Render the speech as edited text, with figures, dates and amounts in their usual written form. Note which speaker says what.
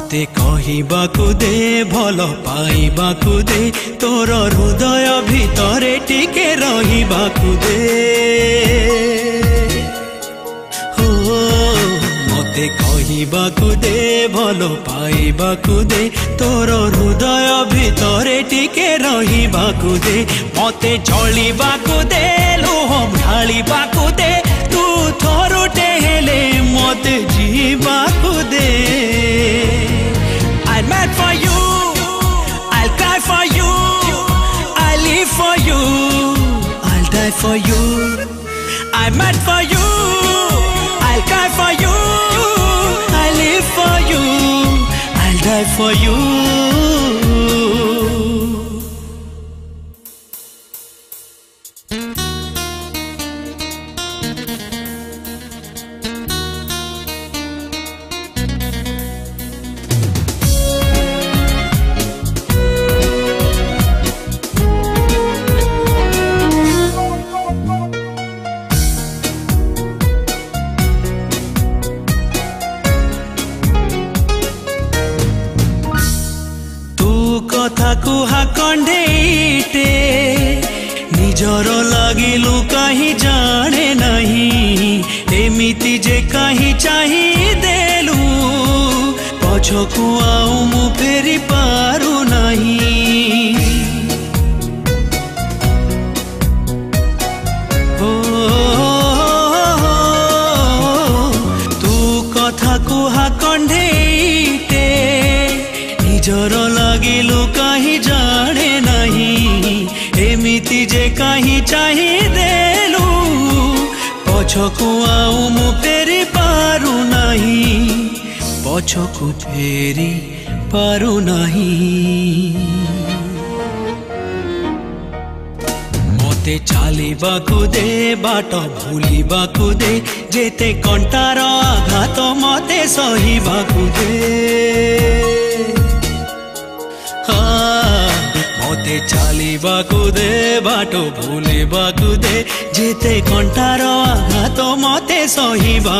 Speaker 1: मते कहिबाकु दे भल पाइबाकु दे तोर हृदय भितरे टिके रहिबाकु दे हो मते कहिबाकु दे भल पाइबाकु दे तोर हृदय भितरे टिके रहिबाकु दे मते चलिबाकु दे लोह ढालिबाकु दे तू थोरुटे हेले मते जीवाकु दे I'm mad for you, I'll cry for you, I'll live for you, I'll die for you. I'm mad for you, I'll cry for you, I'll live for you, I'll die for you. कथा कुहा कंडेटे निजर लागिलु कहीं जाने नहीं एमिति जे कहीं चाहिए देलु पछकु आउ मु फेरी पारु नहीं हो तू कथा कुहा कंडेटे निजर लागिलु कहीं जाने नहीं एमिति जे कहीं चाहिए देलु पछकु आउ मु फेरी पारु नहीं पछकु फेरी पारु नहीं मते चालिबाकु दे बाट भूलिबाकु दे जेते कंटार आघात मते सहिबाकु दे मते चालिबाकु दे बाटो भूलिबाकु दे जेते कंटार आघात मते सहिबाकु